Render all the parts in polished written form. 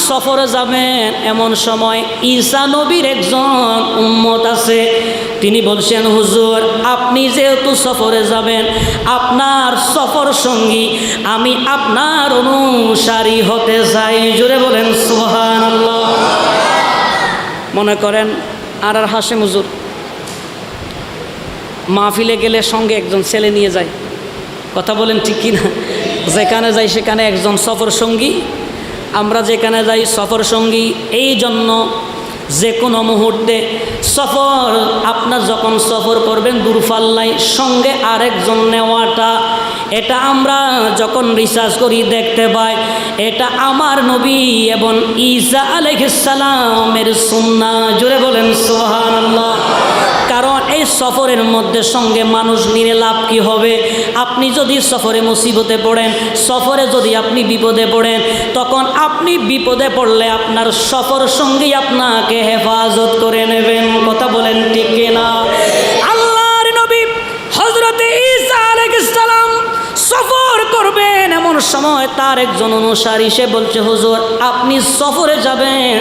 সফরে যাবেন, এমন সময় ঈসা নবীর একজন উম্মত আছে, তিনি বলছেন, হুজুর আপনি যেহেতু সফরে যাবেন, আপনার সফর সঙ্গী আমি আপনার অনুসারী হতে চাই। জোরে বলেন সুবহানাল্লাহ। মনে করেন আর হাশেম হুজুর মাহফিলে গেলে সঙ্গে একজন ছেলে নিয়ে যায়, কথা বলেন ঠিক কি না? যেখানে যাই সেখানে একজন সফর সঙ্গী, আমরা যেখানে যাই সফর সঙ্গী। এই জন্য যে কোনো মুহূর্তে সফর, আপনার যখন সফর করবেন দূরপাল্লায়, সঙ্গে আরেকজন নেওয়াটা, এটা আমরা যখন রিসার্চ করি দেখতে পাই এটা আমার নবী এবং ঈসা আলাইহিস সালামের সুন্নাহ। জোরে বলেন সুবহানাল্লাহ। কারণ এই সফরের মধ্যে সঙ্গে মানুষ নিয়ে লাভ কি হবে? আপনি যদি সফরে মুসিবতে পড়েন, সফরে যদি আপনি বিপদে পড়েন, তখন আপনি বিপদে পড়লে আপনার সফর সঙ্গী আপনাকে হেফাজত করে নেবেন। কথা বলেন ঠিক কিনা? আল্লাহর নবী হযরত ঈসা আলাইহিস সালাম সফর করবেন, এমন সময় তার একজন অনুসারী সে বলছে, হুজুর আপনি সফরে যাবেন,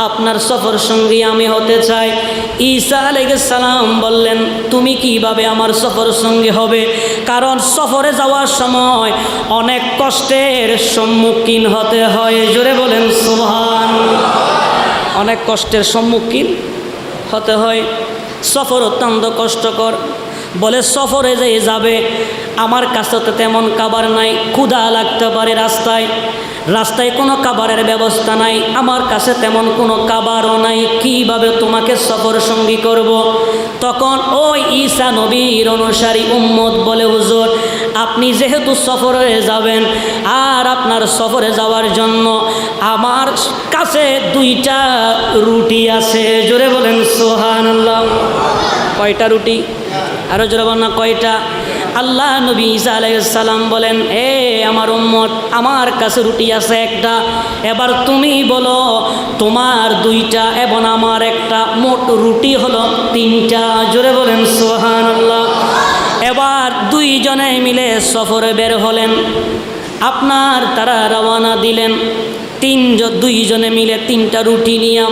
আপনার সফর সঙ্গী আমি হতে চাই। ঈসা আলাইহিস সালাম বললেন, তুমি কিভাবে আমার সফর সঙ্গী হবে? কারণ সফরে যাওয়ার সময় অনেক কষ্টের সম্মুখীন হতে হয়। জোরে বলেন সুবহানাল্লাহ। অনেক কষ্টের সম্মুখীন হতে হয়, সফর অত্যন্ত কষ্টকর। বলে সফরে যে যাবে, আমার কাছে তো তেমন খাবার নাই, ক্ষুধা লাগতে পারে রাস্তায়, রাস্তায় কোনো খাবারের ব্যবস্থা নাই, আমার কাছে তেমন কোনো খাবারও নাই, কিভাবে তোমাকে সফর সঙ্গী করব? তখন ওই ঈসা নবীর অনুসারী উম্মত বলে, হুজুর আপনি যেহেতু সফরে যাবেন, আর আপনার সফরে যাওয়ার জন্য আমার কাছে 2টা রুটি আছে। জোরে বলেন সুবহানাল্লাহ। কয়টা রুটি? আরো জোরে বলেন না, কয়টা? আল্লাহ নবী ঈসা আলাইহিস সালাম বলেন, এ আমার উম্মত, আমার কাছে রুটি আছে 1টা, এবার তুমি বলো তোমার 2টা এবং আমার 1টা, মোট রুটি হলো 3টা। জোরে বলেন সুবহানাল্লাহ। এবার 2 জনে মিলে সফরে বের হলেন, আপনার তারা রওনা দিলেন। 2 জনে মিলে 3টা রুটি নিয়ে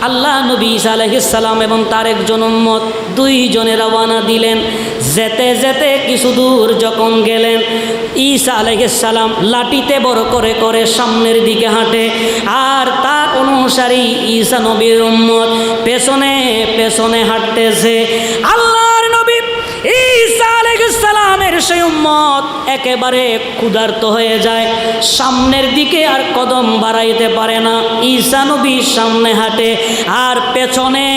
আল্লাহ নবী ঈসা আলাইহিস সালাম এবং তার একজন উম্মত 2 জনে রওনা দিলেন। যেতে যেতে কিছু দূর যখন গেলেন, ঈসা আলাইহিস সালাম লাঠিতে বড় করে করে সামনের দিকে হাঁটে, আর তার অনুসারী ঈসা নবীর উম্মত পেছনে পেছনে হাঁটতেছে। আল্লাহর নবী ঈসা আলাইহিস সালামের সেই উম্মত একেবারে ক্ষুধার্ত হয়ে যায়, সামনের দিকে আর কদম বাড়াইতে পারে না। ঈসা নবী সামনে হাঁটে, আর পেছনে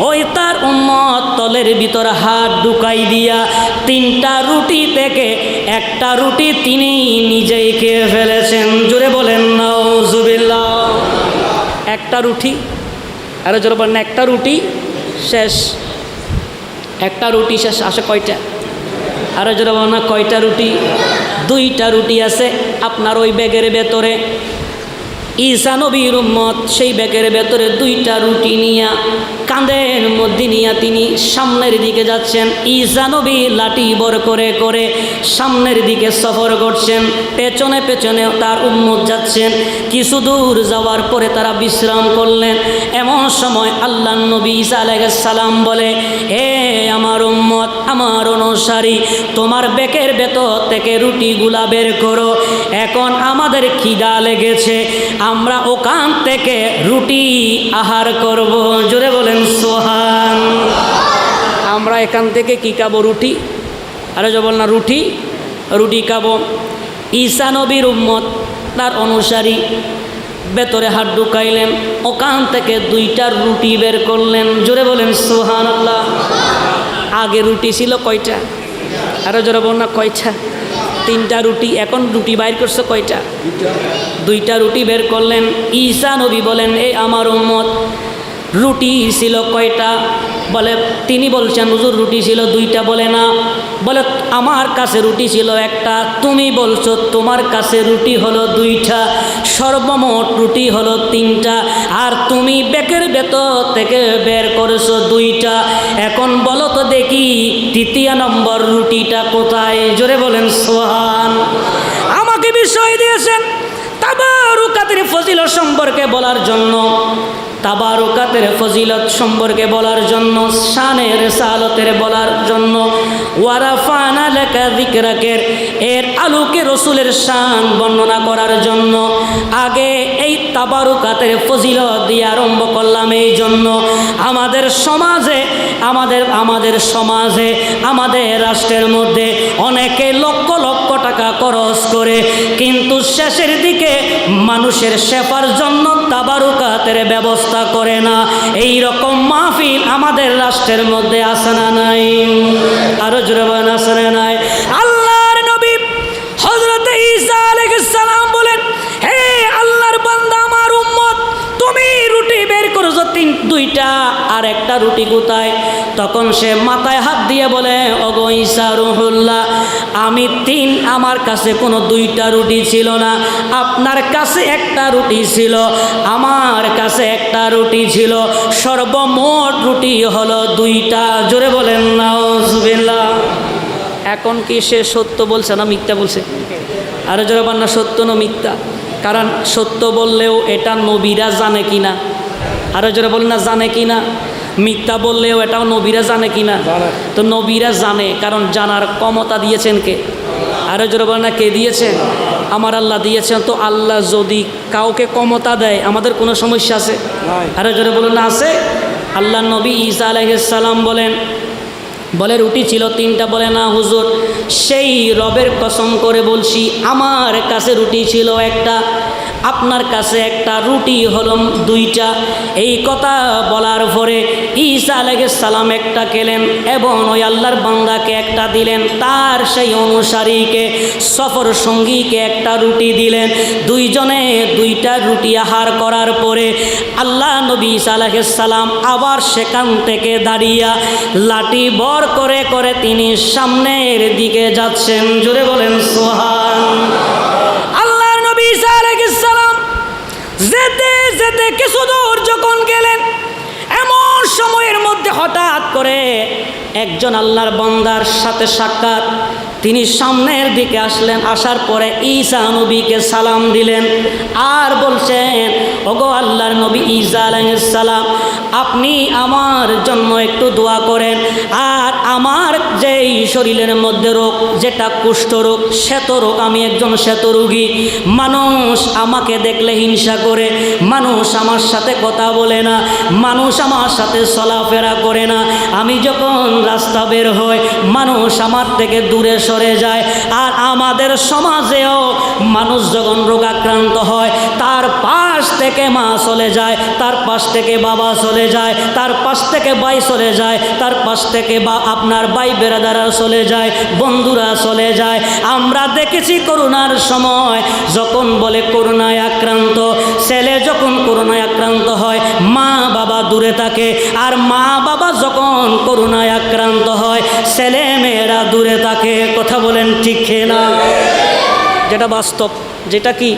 ওই তার উম্মত তলের ভিতর হাত ঢুকাই দিয়া 3টা রুটি থেকে 1টা রুটি তিনি নিজেই খেয়ে ফেলেছেন। জোরে বলেন নাউজুবিল্লাহ। 1টা রুটি, আরো জোরে বলেন, 1টা রুটি শেষ। 1টা রুটি শেষ। আসে কয়টা? আরো জোরে বলেন না, কয়টা রুটি? 2টা রুটি আছে আপনার ওই ব্যাগের ভেতরে। ঈসা নবীর উম্মত সেই ব্যাগের ভেতরে 2টা রুটি নিয়া কাঁধের মধ্যে নিয়ে তিনি সামনের দিকে যাচ্ছেন। ঈসা নবী লাঠি বর করে করে সামনের দিকে সফর করছেন, পেছনে পেছনে তার উম্মত যাচ্ছেন। কিছু দূর যাওয়ার পরে তারা বিশ্রাম করলেন। এমন সময় আল্লাহর নবী ঈসা আলাইহিস সালাম বলে, হে আমার উম্মত, আমার অনুসারী, তোমার ব্যাগের ভেতর থেকে রুটিগুলা বের করো, এখন আমাদের খিদা লেগেছে, আমরা ওখান থেকে রুটি আহার করব। জোরে বলেন সুবহানাল্লাহ। আমরা এখান থেকে কি খাবো? রুটি। আরে যে বল না, রুটি রুটি খাবো। ঈসা নবীর উম্মত তার অনুসারী ভেতরে হাত ঢুকাইলেন, ওখান থেকে 2টা রুটি বের করলেন। জোরে বলেন সুবহানাল্লাহ। আগে রুটি ছিল কয়টা? আরো জোরে বল না, কয়টা? 3টা রুটি। এখন রুটি বাইর করছে কয়টা? 2টা রুটি বের করলেন। ঈসা নবী বলেন, এই আমার উম্মত, রুটি ছিল কয়টা? বলে, তিনি বলছেন, হুজুর রুটি ছিল 2টা। বলে না, বলে আমার কাছে রুটি ছিল 1টা, তুমি বলছো তোমার কাছে রুটি হলো 2টা, সর্বমোট রুটি হলো 3টা, আর তুমি ব্যাগের ভেতর থেকে বের করেছো 2টা। এখন বলো তো দেখি 3য় নম্বর রুটিটা কোথায়? জোরে বলেন সুবহান। আমাকে বিষয় দিয়েছেন, তাবারুকাতের ফজিলত সম্পর্কে বলার জন্য, তাবারুকাতের ফজিলত সম্পর্কে বলার জন্য, শানে রিসালাতের বলার জন্য, ওয়ারাফানা লাকা যিকরাকের এর আলোকে রসুলের শান বর্ণনা করার জন্য আগে এই তাবারুকাতের ফজিলত দিয়ে আরম্ভ করলাম। এই জন্য আমাদের সমাজে আমাদের রাষ্ট্রের মধ্যে অনেকে লক্ষ লক্ষ টাকা খরচ করে, কিন্তু শেষের দিকে মানুষের সেবার জন্য তাবারুকাতের ব্যবস্থা করে না। এই রকম মাহফিল আমাদের রাষ্ট্রের মধ্যে আছে না নাই? আরো জোরে বলেন, আছে না নাই? আল্লাহর নবী হযরত ঈসা আলাইহিস সালাম বলেন, হে আল্লাহর বান্দা আমার উম্মত, তুমি রুটি বের করেছো দুইটা, আর একটা রুটি কোথায়? তখন সে মাথায় হাত দিয়ে বলে, ওগো ঈসা রুহুল্লাহ, আমার কাছে কোনো দুইটা রুটি ছিল না, আপনার কাছে একটা রুটি ছিল, আমার কাছে একটা রুটি ছিল, সর্বমোট রুটি হলো দুইটা। জোরে বলেন নাউজুবিল্লাহ। এখন কি সে সত্য বলছে না মিথ্যা বলছে? আরো জোরে বলেন না, সত্য না মিথ্যা? কারণ সত্য বললেও এটা নবীরা জানে কিনা? আরো জোরে বলেন না, জানে কিনা? মিথ্যা বললেও এটাও নবীরা জানে কিনা? তো নবীরা জানে, কারণ জানার ক্ষমতা দিয়েছেন কে? আরো জোরে বলেন না, কে দিয়েছেন? আমার আল্লাহ দিয়েছেন। তো আল্লাহ যদি কাউকে ক্ষমতা দেয়, আমাদের কোনো সমস্যা আছে? আরো জোরে বলেন না, আছে? আল্লাহ নবী ঈসা আলাইহিস সালাম বলে রুটি ছিল তিনটা। বলে না হুজুর, সেই রবের কসম করে বলছি, আমার কাছে রুটি ছিল একটা, আপনার কাছে একটা, রুটি হলো দুইটা। এই কথা বলার পরে ঈসা আলাইহিস সালাম একটা খেলেন এবং ওই আল্লাহর বান্দাকে একটা দিলেন, তার সেই অনুসারীকে, সফর সঙ্গীকে একটা রুটি দিলেন। দুইজনে দুইটা রুটি আহার করার পরে আল্লাহ নবী ঈসা আলাইহিস সালাম আবার সেখান থেকে দাঁড়িয়ে লাঠি বর করে করে তিনি সামনের দিকে যাচ্ছেন। জোরে বলেন সুবহানাল্লাহ। আল্লাহর নবী ঈসা আলাইহিস সালাম যেতে যেতে কিছু দূর যখন গেলেন, এমন সময়ের মধ্যে হঠাৎ করে একজন আল্লাহর বান্দার সাথে সাক্ষাৎ। তিনি সামনের দিকে আসলেন, আসার পরে ঈসা নবীকে সালাম দিলেন আর বলছেন, ওগো আল্লাহর নবী ঈসা আলাইহিস সালাম, আপনি আমার জন্য একটু দোয়া করেন। আর আমার যেই শরীরের মধ্যে রোগ, যেটা কুষ্ঠ রোগ, শ্বেত রোগ, আমি একজন শ্বেত রোগী। মানুষ আমাকে দেখলে হিংসা করে, মানুষ আমার সাথে কথা বলে না, মানুষ আমার সাথে চলাফেরা করে না। আমি যখন রাস্তা বের হই, মানুষ আমার থেকে দূরে সরে যায়। আর আমাদের সমাজেও মানুষ যখন রোগাক্রান্ত হয়, তার পাশ থেকে মা চলে যায়, তার পাশ থেকে বাবা চলে যায়, তার পাশ থেকে ভাই চলে যায়, তার পাশ থেকে আপনার ভাই বেরাদারা চলে যায়, বন্ধুরা চলে যায়। আমরা দেখেছি করোনার সময় যখন বলে করোনায় আক্রান্ত, ছেলে যখন করোনায় আক্রান্ত হয়, মা বাবা দূরে থাকে। আর মা বাবা যখন করোনায় আক্রান্ত হয়, ছেলে মেয়েরা দূরে থাকে। কথা বলেন ঠিক না? যেটা বাস্তব, যেটা কি,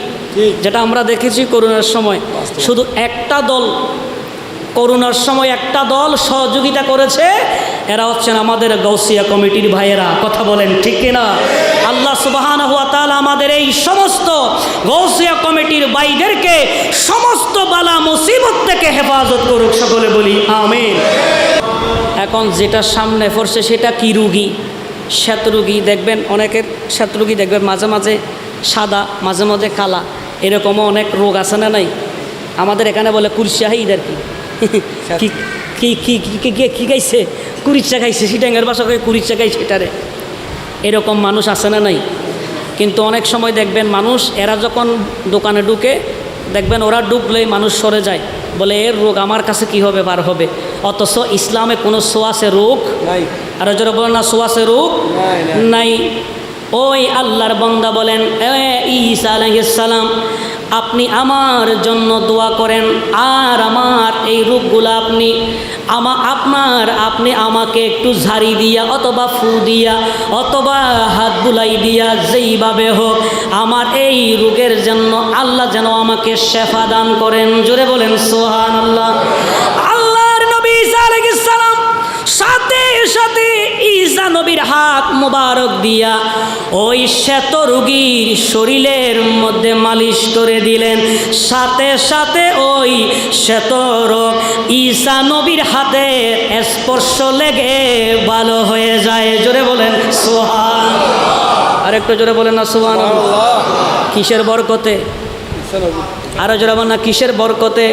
যেটা আমরা দেখেছি করোনার সময়। শুধু একটা দল, করোনার সময় একটা দল সহযোগিতা করেছে, এরা হচ্ছেন আমাদের গাউসিয়া কমিটির ভাইয়েরা। কথা বলেন ঠিক কিনা? আল্লাহ সুবহানাহু ওয়া তাআলা আমাদের এই সমস্ত গাউসিয়া কমিটির ভাইদেরকে সমস্ত বালা মুসিবত থেকে হেফাজত করুক, সকলে বলি আমিন। এখন যেটা সামনে পড়ছে সেটা কি রুগী? শ্বেত রুগী। দেখবেন অনেকের শ্বেত রুগী দেখবেন মাঝে মাঝে সাদা, মাঝে মাঝে কালা, এরকমও অনেক রোগ আছে না নাই? আমাদের এখানে বলে কুরশাহি, ইদার কি কি খাইছে, কুরিচা খাইছে, সিটাঙ্গের বাসা করে কুরিচা খাইছে এটারে। এরকম মানুষ আছে না নাই? কিন্তু অনেক সময় দেখবেন মানুষ, এরা যখন দোকানে ঢুকে দেখবেন ওরা ঢুকলেই মানুষ সরে যায়, বলে এর রোগ আমার কাছে কি হবে, বার হবে। অথচ ইসলামে কোনো সোয়াসে রোগ নাই। আর যারা বলেন না সোয়াসে রোগ নাই। ওই আল্লাহর বান্দা বলেন, ঈসা আলাইহিস সালাম, আপনি আমার জন্য দোয়া করেন, আর আমার এই রোগগুলো আপনি আমাকে একটু ঝাড়ি দিয়া অথবা ফু দিয়া অথবা হাত বুলাই দিয়া, যেইভাবে হোক আমার এই রোগের জন্য আল্লাহ যেন আমাকে শেফা দান করেন। জোরে বলেন সুবহানাল্লাহ। আল্লাহর নবী ঈসা আলাইহিস সালাম সাথে সাথে ঈসা নবীর হাত মুবারক দিয়া ওই শ্বেত রোগীর শরীরের মধ্যে মালিশ করে দিলেন। সাথে সাথে ওই শ্বেত রোগ ঈসা নবীর হাতে স্পর্শ লেগে ভালো হয়ে যায়। জোরে বলেন সুবহানাল্লাহ। আর একটু জোরে বলেন না সুবহানাল্লাহ। কিসের বরকতে? আরো জোরে বলেন না কিসের বরকতে?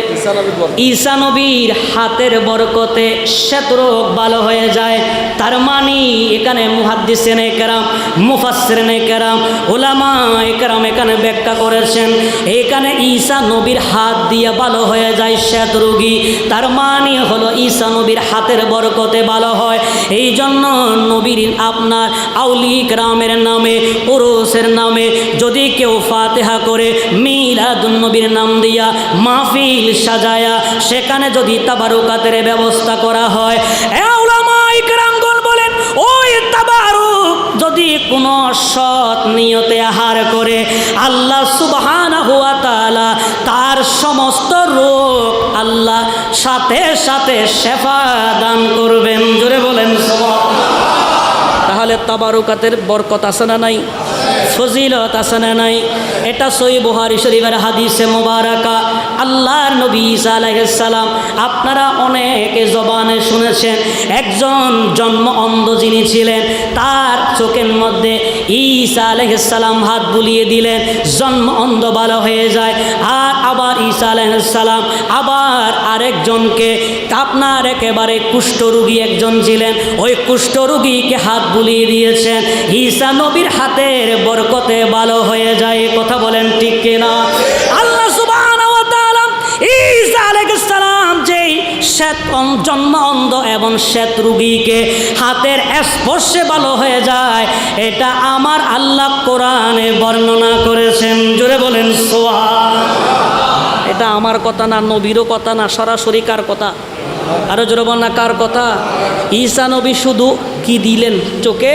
ঈসা নবীর হাতের বরকতে শ্বেত রোগ ভালো হয়ে যায়। তার মানে এখানে মুহাদ্দিসিনে কেরাম, মুফাসসিরিনে কেরাম, উলামা কেরাম এখানে ব্যাখ্যা করেছেন, এখানে ঈসা নবীর হাত দিয়ে ভালো হয়ে যায় শ্বেত রোগী। তার মানে হলো ঈসা নবীর হাতের বরকতে ভালো হয়। এই জন্য নবীর আপনার আউলিয়া কেরামের নামে, উরুসের নামে যদি কেউ ফাতিহা করে মিলাদুন নবীর নাম দিয়া মাহফিল সাজায়া সেখানে যদি তাবারুকাতের ব্যবস্থা করা হয়, উলামায়ে কেরামগণ বলেন ওই তাবারুক যদি কোনো সৎ নিয়তে আহার করে আল্লাহ সুবহানাহু ওয়া তাআলা তার সমস্ত রোগ আল্লাহ সাথে সাথে শেফা দান করবেন। জোরে বলেন সুবহানাল্লাহ। তাহলে তাবারুকাতের বরকত আছে না নাই? ফজিলত আছে না নাই? এটা সহিহ বুখারী শরীফের হাদিসে মুবারাকা। আল্লাহর নবী ঈসা আলাইহিস সালাম আপনারা অনেকে জবানে শুনেছেন, একজন জন্ম অন্ধ যিনি ছিলেন তার চোখের মধ্যে ঈসা আলাইহিস সালাম হাত বুলিয়ে দিলেন, জন্ম অন্ধ ভালো হয়ে যায়। আর আবার ঈসা আলাইহিস সালাম আবার আরেকজনকে আপনার একেবারে কুষ্ঠরোগী একজন ছিলেন, ওই কুষ্ঠরোগীকে হাত বুলিয়ে দিয়েছেন, ঈসা নবীর হাতের বরকতে ভালো হয়ে যায়। কথা বলেন ঠিক কিনা? আল্লাহ সুবহানাহু ওয়া তাআলা ঈসা আলাইহিস সালাম যেই জন্ম অন্ধ এবং শ্বেত রোগীকে হাতের স্পর্শে ভালো হয়ে যায়, এটা আমার আল্লাহ কোরআনে বর্ণনা করেছেন। জোরে বলেন সুবহানাল্লাহ। এটা আমার কথা না, নবীরও কথা না, সরাসরি কার কথা? আরো জোরে বলেন না কার কথা? ঈসা নবী শুধু কি দিলেন? চোখে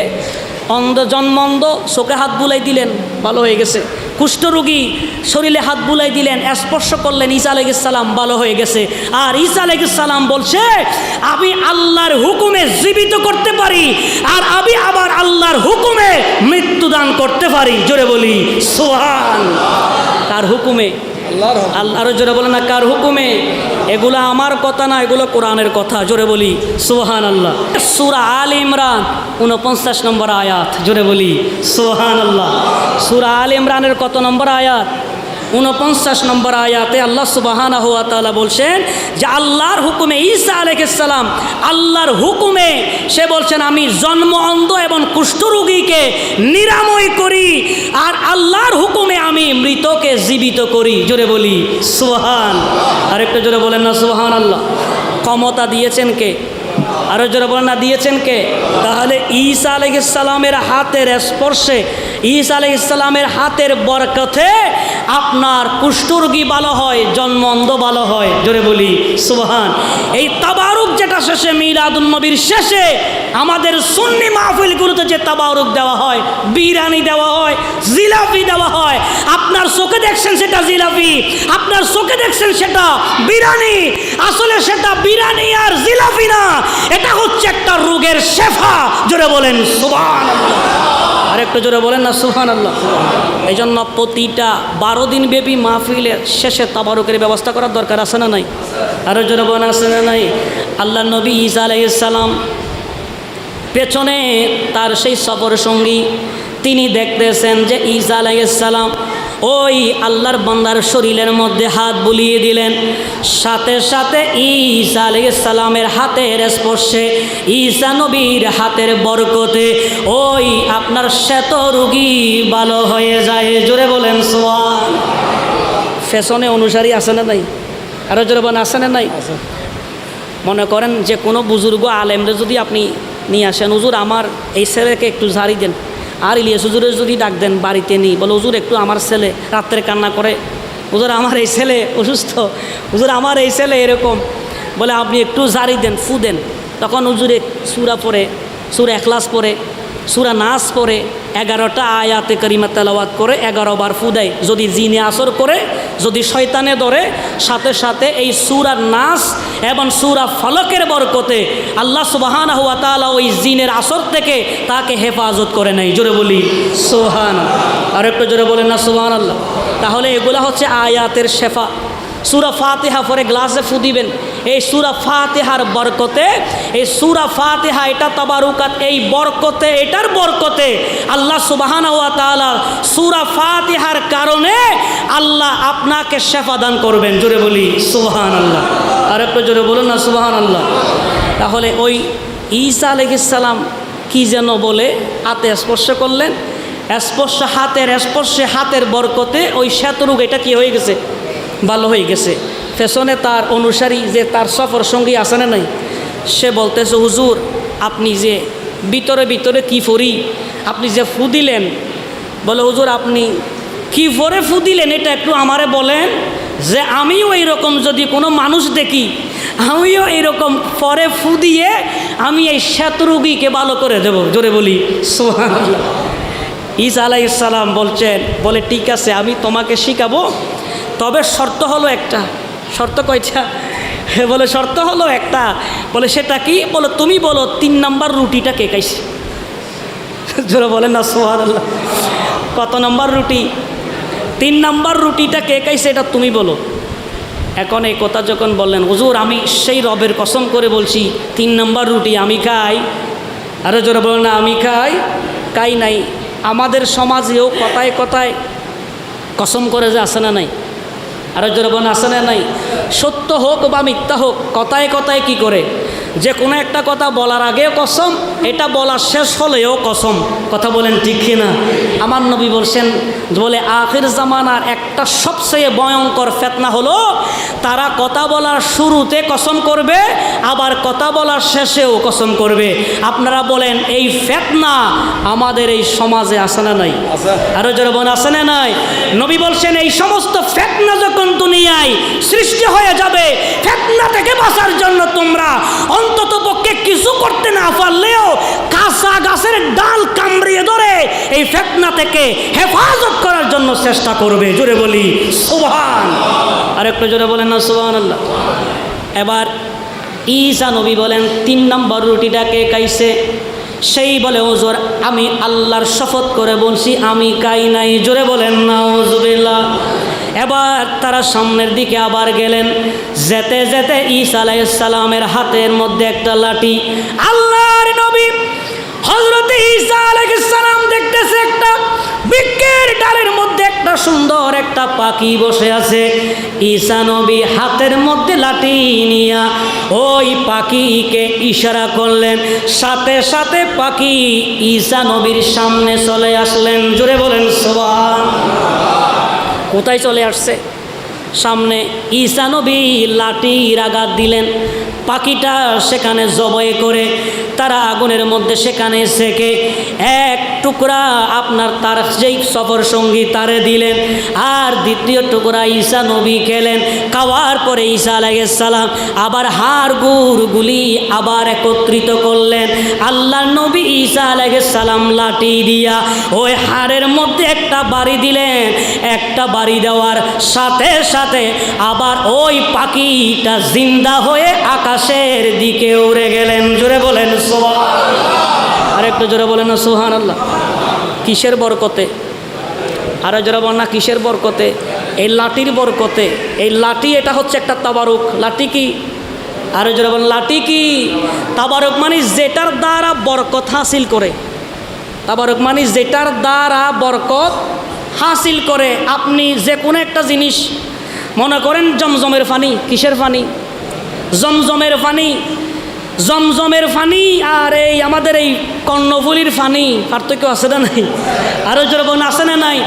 অন্ধ, জন্ম অন্ধ, চোখে হাত বুলাই দিলেন, ভালো হয়ে গেছে। কুষ্ঠরোগী শরীরে হাত বুলাই দিলেন, স্পর্শ করলেন, ঈসা আলাইহিস সালাম ভালো হয়ে গেছে। আর ঈসা আলাইহিস সালাম বলছে আমি আল্লাহর হুকুমে জীবিত করতে পারি, আর আমি আবার আল্লাহর হুকুমে মৃত্যুদান করতে পারি। জোরে বলি সুবহানাল্লাহ। কার হুকুমে? আল্লাহর। জোরে বলে না কার হুকুমে? এগুলো আমার কথা না, এগুলো কোরআনের কথা। জোরে বলি সুবহানাল্লাহ। সূরা আলে ইমরান 49 নম্বর আয়াত। জোরে বলি সুবহানাল্লাহ। সূরা আলে ইমরানের কত নম্বর আয়াত? 49 নম্বর আয়াতে আল্লাহ সুবহানাহু ওয়া তাআলা বলছেন যে আল্লাহর হুকুমে ঈসা আলাইহিস সালাম, আল্লাহর হুকুমে সে বলছেন আমি জন্ম অন্ধ এবং কুষ্ঠরোগীকে নিরাময় করি, আর আল্লাহর হুকুমে আমি মৃতকে জীবিত করি। জোরে বলি সুবহান। আরেকটা জোরে বলেন না সুবহানাল্লাহ। ক্ষমতা দিয়েছেন কে? আরো জোরে বলেন না দিয়েছেন কে? তাহলে ঈসা আলাইহিস সালামের হাতের স্পর্শে, ঈসা আলাইহিস সালামের হাতের বরকতে আপনার কুষ্ঠরোগী ভালো হয়, জন্ম অন্ধ ভালো হয়। জোরে বলি সুবহান। এই তাবারুক যেটা শেষে মিলাদুন নবীর শেষে আমাদের সুন্নি মাহফিলগুলোতে যে তাবারুক দেওয়া হয়, বিরিয়ানি দেওয়া হয়, জিলাপি দেওয়া হয়, আপনার চোখে দেখছেন সেটা জিলাপি, আপনার চোখে দেখছেন সেটা বিরিয়ানি, আসলে সেটা বিরিয়ানি আর জিলাপি না, এটা হচ্ছে একটা রোগের শেফা। জোরে বলেন সুবহানাল্লাহ। আরেকটু জোরে বলেন না সুবহানাল্লাহ। এই জন্য প্রতিটা 12 দিন ব্যাপী মাহফিলের শেষে তাবারুকের ব্যবস্থা করার দরকার আছে না নাই? আরো জোরে বলেন আছে না নাই? আল্লাহ নবী ঈসা আলাইহিস সালাম পেছনে তার সেই সফর সঙ্গী তিনি দেখতেছেন যে ঈসা আলাইহিস সালাম ওই আল্লাহর বান্দার শরীরের মধ্যে হাত বুলিয়ে দিলেন, সাথে সাথে ঈসা আলাইহিস সালামের হাতের স্পর্শে, ঈসা নবীর হাতের বরকতে ওই আপনার শ্বেত রোগী ভালো হয়ে যায়। জোরে বলেন সুবহান। ফ্যাশনে অনুসারী আছে না নাই? আরো জোরে বলেন আছে না নাই? মনে করেন যে কোনো বুজুর্গ আলেমরে যদি আপনি নিয়ে আসেন, হুজুর আমার এই ছেলেকে একটু ঝাড়ি দেন, আর ইলিয়াস হুজুরের যদি ডাক দেন বাড়িতে নিই, বলে হুজুর একটু আমার ছেলে রাত্রে কান্না করে, হুজুর আমার এই ছেলে অসুস্থ, হুজুর আমার এই ছেলে এরকম, বলে আপনি একটু ঝাড়ি দেন, ফু দেন, তখন হুজুরে সূরা পড়ে, সূরা ইখলাস পড়ে, সূরা নাস পড়ে 11টা আয়াতে কারিমা তেলাওয়াত করে 11 বার ফু দেয়, যদি জিনে আসর করে, যদি শয়তানে ধরে, সাথে সাথে এই সূরা নাস এবং সূরা ফালাকের বরকতে আল্লাহ সুবহানাহু ওয়া তাআলা ওই জিনের আসর থেকে তাকে হেফাজত করে নেয়। জোরে বলি সুবহানাল্লাহ। আর একটু জোরে বলেন না সুবহানাল্লাহ। তাহলে এগুলা হচ্ছে আয়াতের শেফা। সূরা ফাতিহা পরে গ্লাসে ফু দিবেন, এই সূরা ফাতিহার বরকতে, এই সূরা ফাতিহা এটা তাবারুকাত, এই বরকতে, এটার বরকতে আল্লাহ সুবহানাহু ওয়া তাআলা সূরা ফাতিহার কারণে আল্লাহ আপনাকে শেফা দান করবেন। জোরে বলি সুবহানাল্লাহ। আর একটু জোরে বলুন না সুবহানাল্লাহ। তাহলে ওই ঈসা আলাইহিস সালাম কি যেন বলে হাতে স্পর্শ করলেন, স্পর্শে হাতের বরকতে ওই শ্বেতরোগ এটা কি হয়ে গেছে, ভালো হয়ে গেছে। পেছনে তার অনুসারী যে তার সফর সঙ্গী আছে না নাই, সে বলতেছে হুজুর আপনি যে ভিতরে ভিতরে কি ফরি, আপনি যে ফু দিলেন, বলে হুজুর আপনি কি ফরে ফু দিলেন এটা একটু আমারে বলেন, যে আমিও এইরকম যদি কোনো মানুষ দেখি, আমিও এইরকম পরে ফু দিয়ে আমি এই শ্বেতরোগীকে ভালো করে দেব। জোরে বলি সুবহানাল্লাহ। ঈসা আলাইহিস সালাম বলছেন, বলে ঠিক আছে আমি তোমাকে শিখাবো, তবে শর্ত হলো একটা। শর্ত কয়টা? বলে শর্ত হলো একটা। বলে সেটা কি? বলে তুমি বলো 3 নাম্বার রুটিটা কে খাইছে। জোরে বলেন না সুবহানাল্লাহ। কত নাম্বার রুটি? 3 নাম্বার রুটিটা কে খাইছে এটা তুমি বলো। এখন এই কথা যখন বললেন, হুজুর আমি সেই রবের কসম করে বলছি 3 নাম্বার রুটি আমি খাই। আরো জোরে বলেন না আমি খাই নাই। আমাদের সমাজেও কথায় কথায় কসম করে যে আসে না নাই, আরো জোরে বলেন আসে না নাই। সত্য হোক বা মিথ্যা হোক, কথায় কথায় কি করে, যে কোনো একটা কথা বলার আগেও কসম, এটা বলার শেষ হলেও কসম। কথা বলেন ঠিক কিনা? আমার নবী বলছেন, বলে আখির জামানার একটা সবচেয়ে ভয়ঙ্কর ফিতনা হলো তারা কথা বলার শুরুতে কসম করবে, আবার কথা বলার শেষেও কসম করবে। আপনারা বলেন এই ফিতনা আমাদের এই সমাজে আসে না নাই? আরো জোরে বলেন আসে না নাই? নবী বলছেন এই সমস্ত ফিতনা যখন দুনিয়ায় সৃষ্টি হয়ে যাবে, ফিতনা থেকে বাঁচার জন্য তোমরা অন্তত পক্ষে কিছু করতে না পারলেও কাঁচা গাছের ডাল কামড়িয়ে ধরে এই ফিতনা থেকে হেফাজত করার জন্য চেষ্টা করবে। জোরে বলি সুবহান। আর একটু জোরে বলেন না সুবহানাল্লাহ। এবার ঈসা নবী বলেন 3 নম্বর রুটিটা কে খাইছে? সেই বলে হুজুর আমি আল্লাহর শপথ করে বলছি আমি খাই নাই। জোরে বলেন নাউজুবিল্লাহ। এবার তারা সামনের দিকে আবার গেলেন, যেতে যেতে ঈসা আলাইহিস সালামের হাতের মধ্যে একটা লাঠি। আল্লাহর নবী হযরত ঈসা আলাইহিস সালাম দেখতেছে একটা বৃক্ষের ডালের মধ্যে একটা সুন্দর একটা পাখি বসে আছে। ঈসা নবী হাতের মধ্যে লাঠি নিয়া ওই পাখিকে ইশারা করলেন, সাথে সাথে পাখি ঈসা নবীর সামনে চলে আসলেন। জোরে বলেন সুবহানাল্লাহ। কোথায় চলে আসছে? সামনে। ঈসা নবী লাঠির আঘাত দিলেন, পাখিটা সেখানে জবাই করে তারা আগুনের মধ্যে সেখানে সেকে এক টুকরা আপনার তার যেই সফর সঙ্গী তারে দিলেন, আর দ্বিতীয় টুকরা ঈসা নবী খেলেন। খাওয়ার পরে ঈসা আলাইহিস সালাম আবার হাড় গুড়গুলি আবার একত্রিত করলেন। আল্লাহর নবী ঈসা আলাইহিস সালাম লাঠি দিয়া ওই হাড়ের মধ্যে একটা বাড়ি দিলেন। একটা বাড়ি দেওয়ার সাথে সাথে আবার ওই পাখিটা জিন্দা হয়ে আকাশের দিকে উড়ে গেলেন। জোরে বলেন সুবহানাল্লাহ। আর একটু জোরে বলেন না সুবহানাল্লাহ। কিসের বরকতে? আরো জোরে বলেন না কিসের বরকতে? এই লাঠির বরকতে। এই লাঠি এটা হচ্ছে একটা তাবারুক। লাঠি কি? আরো জোরে বলেন লাঠি কি? তাবারুক মানে যেটার দ্বারা বরকত হাসিল করে। তাবারুক মানে যেটার দ্বারা বরকত হাসিল করে। আপনি যে কোনো একটা জিনিস মনে করেন, জমজমের পানি। কিসের পানি? জমজমের পানি। জমজমের পানি আর এই আমাদের এই কর্ণফুলির পানি পার্থক্য আছে না নাই? আরো জোরে বলেন আছে না নাই?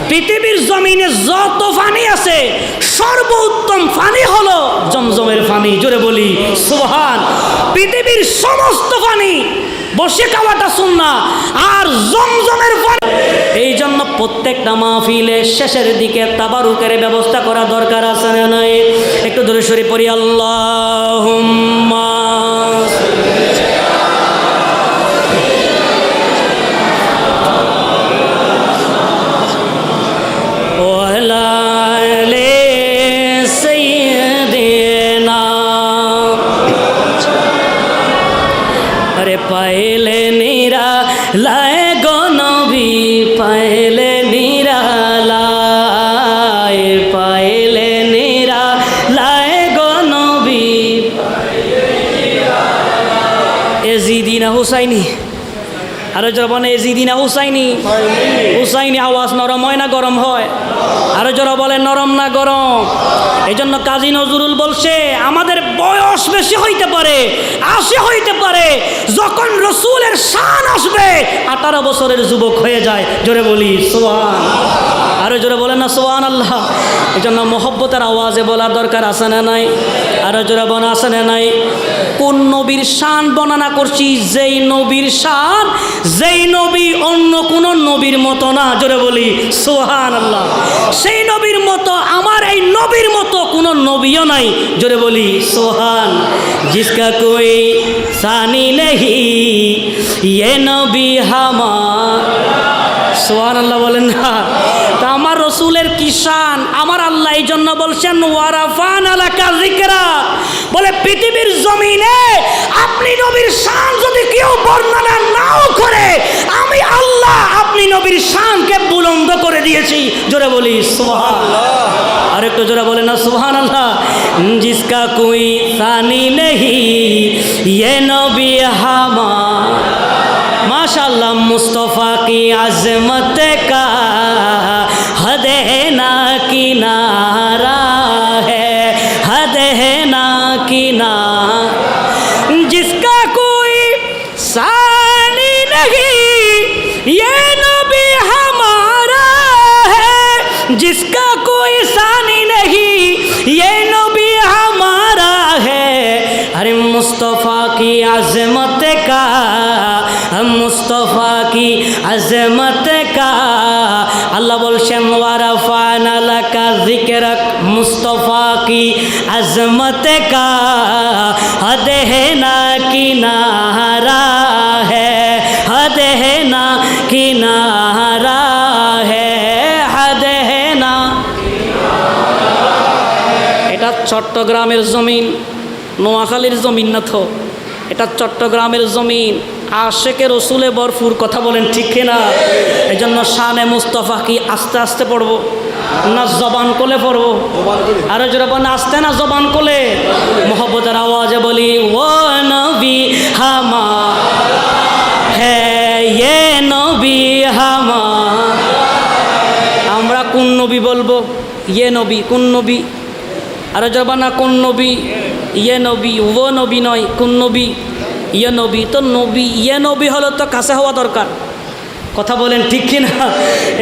পৃথিবীর জমিনে যত পানি আছে সর্বোত্তম পানি হলো জমজমের পানি। জোরে বলি সুবহান। পৃথিবীর সমস্ত পানি বসে খাওয়াটা সুন্নাহ, আর জমজমের পানি। এই জন্য প্রত্যেকটা মাহফিলে শেষের দিকে তাবারুকের ব্যবস্থা করা দরকার আছে না নাই? একটু দূরে সরে পড়ি আল্লাহুম্মা পাইলে নিরালায় গো নবী পাইলে নিরালায় পাইলে নিরালায় গো নবী এজিদি না হুসাইনি আরো যারা বলে এজিদি না হুসাইনি হুসাইনি আওয়াজ নরম হয় না গরম হয় আরো যারা বলে নরম না গরম এই জন্য কাজী নজরুল বলছে আমাদের বয়স বেশি হইতে পারে 80 হইতে পারে যখন রসুলের শান আসবে 18 বছরের যুবক হয়ে যায় জোরে বলি সুবহান আরো জোরে বলেন না সুবহান আল্লাহ এই জন্য মহব্বতের আওয়াজে বলার দরকার আছে না নাই আরো জোরে বনা আছে না নাই কোন নবীর শান বর্ণনা করছি যেই নবীর শান যেই নবী অন্য কোন নবীর মতো না জোরে বলি সুবহান আল্লাহ সেই নবীর মতো আমার এই নবীর মতো কোন নবীও নাই জোরে বলি সুবহান জিসকা কোই সানি নেহি ইয়ে নবী হামার সুবহান আল্লাহ বলেন না তা আমার রসুলের কি শান আমার আল্লাহ এই জন্য বলছেন ওয়ারাফান আলাকা যিকরা বলে পৃথিবীর জমিনে আপনি নবীর শান যদি কেউ বর্ণনা নাও করে আমি আল্লাহ আপনি নবীর শানকে বুলন্দ করে দিয়েছি জোরে বলি সুবহানাল্লাহ আরেকটু জোরে বলেন না সুবহানাল্লাহ জিসকা কোই সানি নেহি ইয়ে নবী হামার माशाअल्लाह मुस्तफ़ा की अज़मत का हद है ना किनारा है हद है ना किनारा जिसका कोई सानी नहीं ये नबी हमारा है जिसका कोई सानी नहीं ये नबी हमारा है अरे मुस्तफ़ा की अज़मत का मुस्तफ़ा की अज़मत का अल्लाह बोलशन वरफ़अना लका ज़िक्रक मुस्तफ़ा की अज़मत का हद है ना किनारा है हद है ना किनारा है हद है ना এটা চট্টগ্রামের জমিন নোয়াখালীর জমিন না তো এটা চট্টগ্রামের জমিন আশেকে রসুলে ভরপুর কথা বলেন ঠিক কিনা এই জন্য শানে মুস্তফা কি আস্তে আস্তে পড়বো না জবান কোলে পড়বো আরো জোরে আস্তে না জবান কোলে মোহব্বতের আওয়াজে বলি ও নবী হামার হ্যাঁ ইয়ে নবী হামার আমরা কোন নবী বলবো ইয়ে নবী কোন নবী আরো জোরে না কোন নবী ইয়ে নবী ও নবী নয় কোন নবী ইয়ে নবী তো নবী ইয়ে নবী হলো তো কাছে হওয়া দরকার কথা বলেন ঠিক কিনা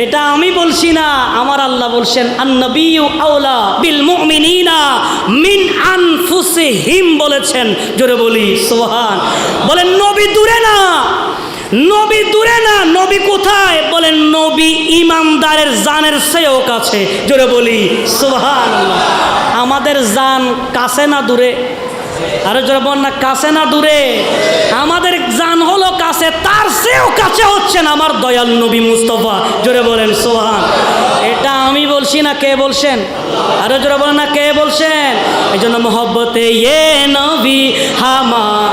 এটা আমি বলছি না আমার আল্লাহ বলছেন আন-নবিয়্যু আওলা বিল মুমিনিনা মিন আনফুসিহিম বলেছেন জোরে বলি সুবহান বলেন নবী দূরে না নবী দূরে না নবী কোথায় বলেন নবী ইমানদারের জানের চেয়েও কাছে জোরে বলি সুবহানাল্লাহ আমাদের জান কাছে না দূরে আরো জোরে বল না কাছে না দূরে আমাদের জান হলো কাছে তার চেয়েও কাছে হচ্ছেন আমার দয়াল নবী মুস্তফা জোরে বলেন সুবহান এটা আমি বলছি না কে বলছেন আরো জোরে বলেন না কে বলছেন এই জন্য মোহব্বতে ইয়ে নবী হামার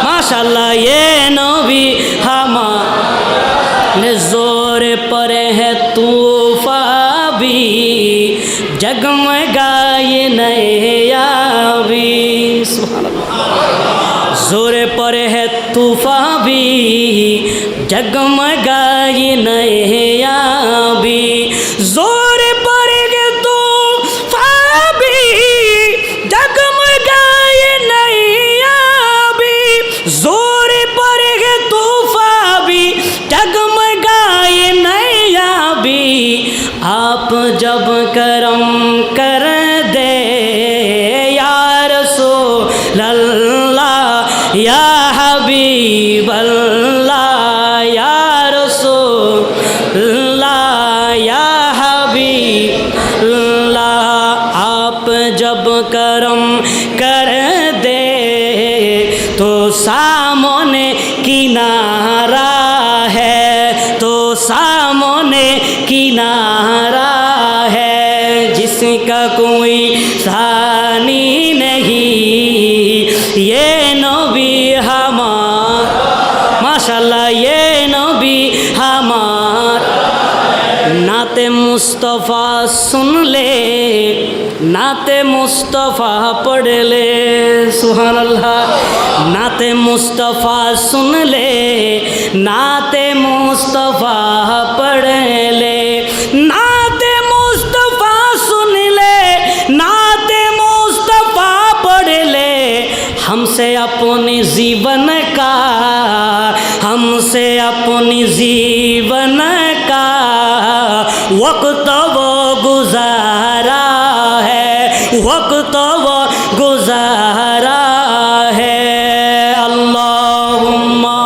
মাশাআল্লাহ ইয়ে নবী হামার जोर पर है तूफा भी जगमगाए नया भी जोर पर है तूफा भी जगमगाए नया भी जोर पर है तूफा भी जगमगाए नया भी जोर पर है तूफा भी जगमगाए नया भी आप जब करम कर दे या रसूल अल्लाह या हबीब अल्लाह या रसूल अल्लाह या हबीब अल्लाह आप जब करम कर दे तो सामने किनारा है तो सामने किनारा है जिसका कोई सानी नहीं ये नबी हमारा मुस्तफ़ा सुन ले, नाते मुस्तफ़ा पढ़ ले। सुभान अल्लाह। नाते मुस्तफ़ा सुन ले, नाते मुस्तफ़ा पढ़ ले। नाते मुस्तफ़ा सुन ले, नाते मुस्तफ़ा पढ़ ले। हमसे अपने जीवन का, हमसे अपने जीवन का वक्त वो गुजारा है, वक्त वो गुजारा है। अल्लाहुम्मा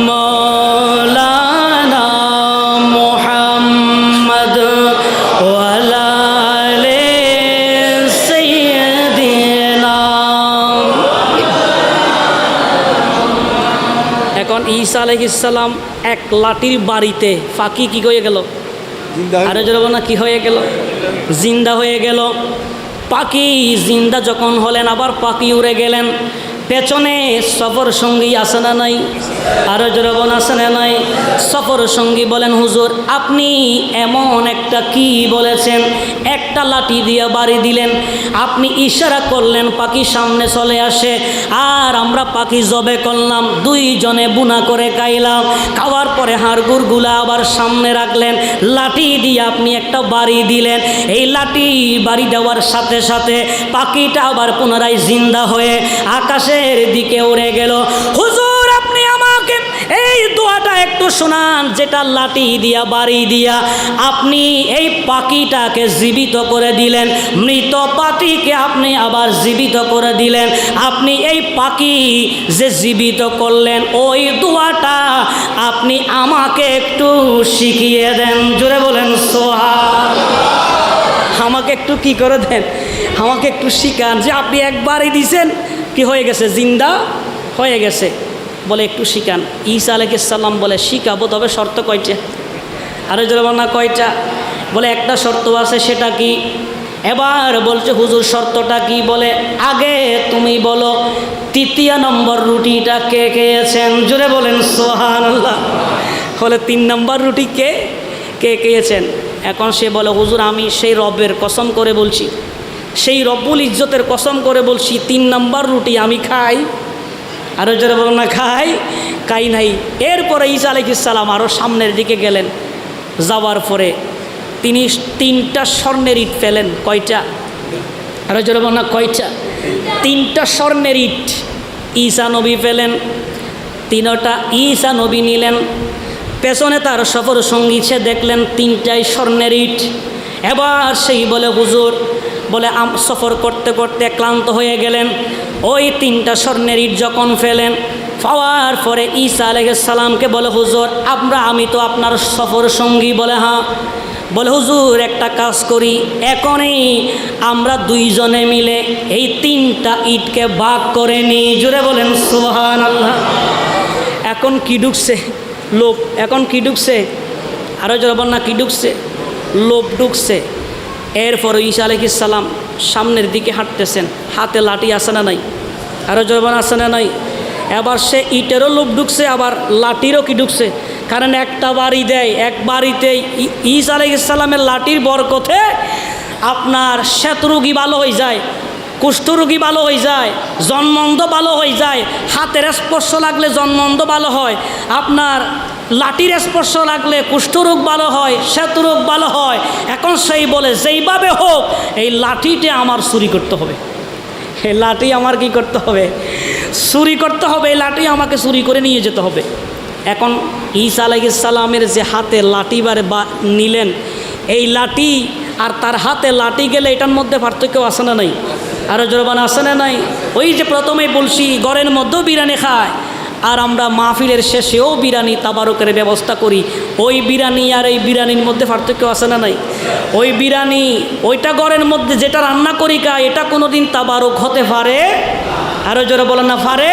मौलाना मुहम्मद वाला ঈসা আলাইহিস সালাম এক লাঠির বাড়িতে ফাঁকি কি হয়ে গেল? আরে জোরে না কি হয়ে গেল? জিন্দা হয়ে গেল। পাখি জিন্দা যখন হলেন আবার পাখি উড়ে গেলেন। পেছনে সফর সঙ্গী আসে না নাই? আরো জোরে বলেন আসে না নাই? সফর সঙ্গী বলেন হুজুর আপনি এমন একটা কি বলেছেন, একটা লাঠি দিয়ে বাড়ি দিলেন, আপনি ইশারা করলেন পাখি সামনে চলে আসে, আর আমরা পাখি জবে করলাম, দুইজনে বুনা করে খাইলাম, খাওয়ার পরে হাড়গুড়গুলা আবার সামনে রাখলেন, লাঠি দিয়ে আপনি একটা বাড়ি দিলেন। এই লাঠি বাড়ি দেওয়ার সাথে সাথে পাখিটা আবার পুনরায় জিন্দা হয়ে আকাশে দিকে উড়ে গেল। হুজুর আপনি আমাকে এই দোয়াটা একটু শোনান, যেটা লাঠি দিয়া বাড়ি দিয়া আপনি এই পাখিটাকে জীবিত করে দিলেন, মৃত পাখিকে আপনি আবার জীবিত করে দিলেন। আপনি এই পাখি যে জীবিত করলেন ওই দোয়াটা আপনি আমাকে একটু শিখিয়ে দেন। জোরে বলেন সুবহানাল্লাহ। আমাকে একটু কি করে দেন, আমাকে একটু শিখান যে আপনি একবারই দিয়েছেন কি হয়ে গেছে, জিন্দা হয়ে গেছে, বলে একটু শিখান। ঈসা আলাইহিস সালাম বলে শিখাবো, তবে শর্ত কয়টা? আরে জোরে বল না কয়টা? বলে একটা শর্ত আছে, সেটা কি? এবার বলছে হুজুর শর্তটা কি? বলে আগে তুমি বলো ৩য় নম্বর রুটিটা কে খেয়েছেন? জোরে বলেন সুবহানাল্লাহ। বলে ৩ নম্বর রুটি কে কে খেয়েছেন? এখন সে বলে হুজুর আমি সেই রবের কসম করে বলছি, সেই রব্বুল ইজ্জতের কসম করে বলছি ৩ নম্বর রুটি আমি খাই। আরও যারা বলেন না খাই নাই। এরপরে ঈসা আলাইহিস সালাম আরও সামনের দিকে গেলেন, যাওয়ার পরে তিনি 3টা স্বর্ণের ইট ফেলেন। কয়টা? আরও যারা বলেন না কয়টা? 3টা স্বর্ণের ইট ঈসা নবী ফেলেন। 3টা ঈসা নবী নিলেন। পেছনে তার সফর সঙ্গী সে দেখলেন 3টাই স্বর্ণের ইট। এবার সেই বলে হুজুর, বলে সফর করতে করতে ক্লান্ত হয়ে গেলেন। ওই 3টা স্বর্ণের ইট যখন ফেলেন, পাওয়ার পরে ঈসা আলাইহিস সালামকে বলে হুজুর আমি তো আপনার সফর সঙ্গী। বলে হ্যাঁ। বলে হুজুর একটা কাজ করি, এখনই আমরা দুইজনে মিলে এই 3টা ইটকে ভাগ করে নিই। জোরে বলেন সুবহানাল্লাহ। এখন কি ঢুকছে? লোভ। এখন কি ঢুকছে? আরও জোরে বল না কি ঢুকছে? লোভ ঢুকছে। এরপর ঈসা আলাইহিস সালাম সামনের দিকে হাঁটতেছেন, হাতে লাঠি আছে না নাই? আরও জোরে আছে না নাই? এবার সে ইটেরও লোভ ঢুকছে, আবার লাঠিরও কি ঢুকছে, কারণ একটা বাড়ি দেয়, এক বাড়িতে ঈসা আলাইহিস সালামের লাঠির বরকতে আপনার শ্বেতরোগী ভালো হয়ে যায়, কুষ্ঠরোগী ভালো হয়ে যায়, জন্মন্ধ ভালো হয়ে যায়, হাতের স্পর্শ লাগলে জন্মন্ধ ভালো হয়, আপনার লাঠির স্পর্শ লাগলে কুষ্ঠরোগ ভালো হয়, শ্বেতরোগ ভালো হয়। এখন সেই বলে যেইভাবে হোক এই লাঠিটা আমার চুরি করতে হবে, এই লাঠি আমার কি করতে হবে? চুরি করতে হবে। এই লাঠি আমাকে চুরি করে নিয়ে যেতে হবে। এখন ঈসা আলাইহিস সালামের যে হাতে লাঠি নিলেন, এই লাঠি আর তার হাতে লাঠি গেলে এটার মধ্যে পার্থক্য আছে না নাই? আরও জোরবান আছে না নাই? ওই যে প্রথমেই বলছি ঘরের মধ্যেও বিরিয়ানি খায়, আর আমরা মাহফিলের শেষেও বিরিয়ানি তাবারকের ব্যবস্থা করি। ওই বিরিয়ানি আর এই বিরিয়ানির মধ্যে পার্থক্য আছে না নাই? ওই বিরিয়ানি ওইটা ঘরের মধ্যে যেটা রান্না করি খায়, এটা কোনো দিন তাবারক হতে পারে? আরও জোরে বলেন না পারে?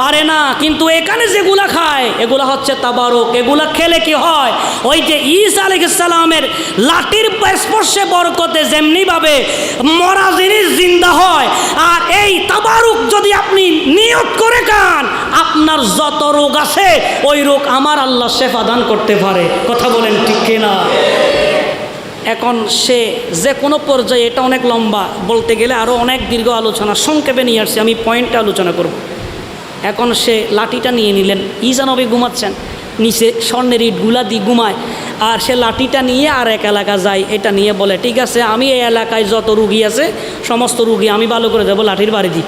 পারে না। কিন্তু এখানে যেগুলা খায় এগুলা হচ্ছে তাবারুক। এগুলা খেলে কি হয়, ওই যে ঈসা আলাইহিস সালামের লাঠির স্পর্শে বরকতে যেমনিভাবে মরা জিনিস জিন্দা হয়, আর এই তাবারুক যদি আপনি নিয়ত করে খান, আপনার যত রোগ আছে ওই রোগ আমার আল্লাহ শেফা দান করতে পারে। কথা বলেন ঠিক কিনা? এখন সে যে কোনো পর্যায়ে, এটা অনেক লম্বা, বলতে গেলে আরও অনেক দীর্ঘ আলোচনা, সংক্ষেপে নিয়ে আসছি আমি, পয়েন্টে আলোচনা করব। এখন সে লাঠিটা নিয়ে নিলেন, ঈসা নবী ঘুমাচ্ছেন নিচে, স্বর্ণের ইটগুলা দিয়ে ঘুমায়, আর সে লাঠিটা নিয়ে আর এক এলাকা যায়, এটা নিয়ে বলে ঠিক আছে আমি এই এলাকায় যত রুগী আছে সমস্ত রুগী আমি ভালো করে দেবো, লাঠির বাড়ি দিই।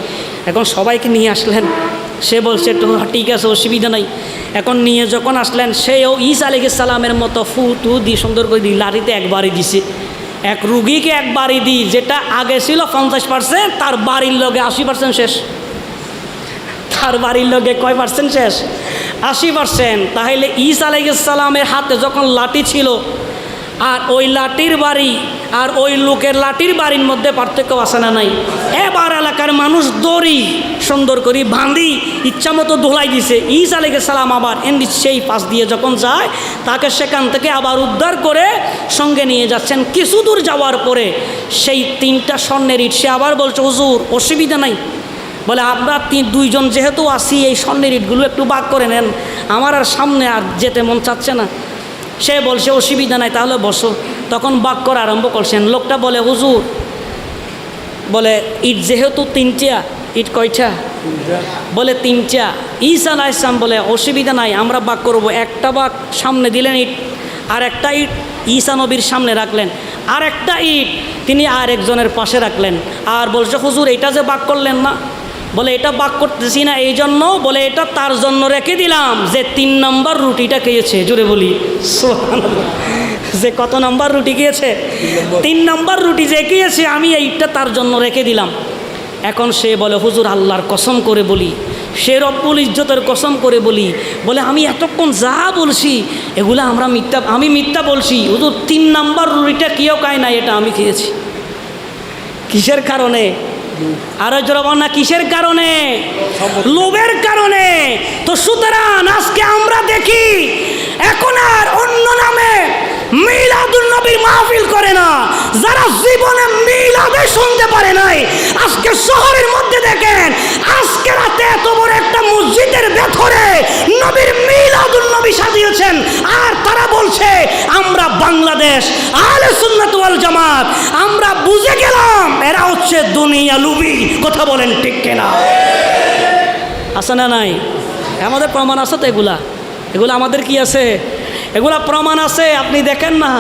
এখন সবাইকে নিয়ে আসলেন, সে বলছে তো ঠিক আছে অসুবিধা নাই। এখন নিয়ে যখন আসলেন, সেও ঈসা আলাইহিস সালামের মতো ফু টু দিয়ে সুন্দর করে দিয়ে লাঠিতে একবারই দিছে। এক রুগীকে একবারই দিই, যেটা আগে ছিল 50%, তার বাড়ির লগে 80% শেষ। তার বাড়ির লগে কয় পার্সেন্ট শেষ? 80%। তাহলে ঈসা আলাইহিস সালামের হাতে যখন লাঠি ছিল, আর ওই লাঠির বাড়ি আর ওই লোকের লাঠির বাড়ির মধ্যে পার্থক্য আছে না নাই? এবার এলাকার মানুষ দড়ি সুন্দর করে বাঁধি ইচ্ছা মতো দোলাই দিছে। ঈসা আলাইহিস সালাম আবার সেই পাশ দিয়ে যখন যায়, তাকে সেখান থেকে আবার উদ্ধার করে সঙ্গে নিয়ে যাচ্ছেন। কিছু দূর যাওয়ার পরে সেই 3টা স্বর্ণের ইট, সে আবার বলছে হুজুর অসুবিধা নাই, বলে আমরা দুইজন যেহেতু আসি, এই স্বর্ণের ইটগুলো একটু ভাগ করে নেন, আমার আর সামনে আর যেতে মন চাচ্ছে না। সে বলছে অসুবিধা নাই, তাহলে বসো। তখন ভাগ করা আরম্ভ করছেন। লোকটা বলে হুজুর, বলে ইট যেহেতু 3টা, ইট কয়টা? বলে 3টা। ঈসা আলাইহিস সালাম বলে অসুবিধা নাই, আমরা ভাগ করবো। একটা ভাগ সামনে দিলেন ইট, আর একটা ইট ঈসা নবীর সামনে রাখলেন, আর একটা ইট তিনি আর একজনের পাশে রাখলেন, আর বলছে হুজুর এটা যে ভাগ করলেন না, বলে এটা ভাগ করতেছি না এই জন্য, বলে এটা তার জন্য রেখে দিলাম যে 3 নম্বর রুটিটা খেয়েছে। জোরে বলি সুবহানাল্লাহ। যে কত নম্বর রুটি খেয়েছে? 3 নম্বর রুটি যে খেয়েছে, আমি এইটা তার জন্য রেখে দিলাম। এখন সে বলে হুজুর আল্লাহর কসম করে বলি, সে রব্বুল ইজ্জতের কসম করে বলি, বলে আমি এতক্ষণ যা বলছি এগুলো আমি মিথ্যা বলছি হুজুর। 3 নম্বর রুটিটা কেউ খায় না, এটা আমি খেয়েছি। কিসের কারণে? আরো জোরে না, কিসের কারণে? লোভের কারণে। তো সুতরাং আজকে আমরা দেখি এখন আর অন্য নামে মিলাদুন নবীর মাহফিল করে না, যারা জীবনে মিলাদে শুনতে পারে নাই, আজকে শহরের মধ্যে দেখেন আজকে রাতে এত বড় একটা মসজিদের ভেতরে নবীর মিলাদুন নবী সাজিয়েছেন, আর তারা বলছে আমরা বাংলাদেশ আহলে সুন্নাত ওয়াল জামাত। আমরা বুঝে গেলাম এরা হচ্ছে দুনিয়া লুবি। কথা বলেন ঠিক কিনা? আছে না নাই? আমাদের প্রমাণ আছে তো, এগুলা আমাদের কি আছে? এগুলা প্রমাণ আছে। আপনি দেখেন না,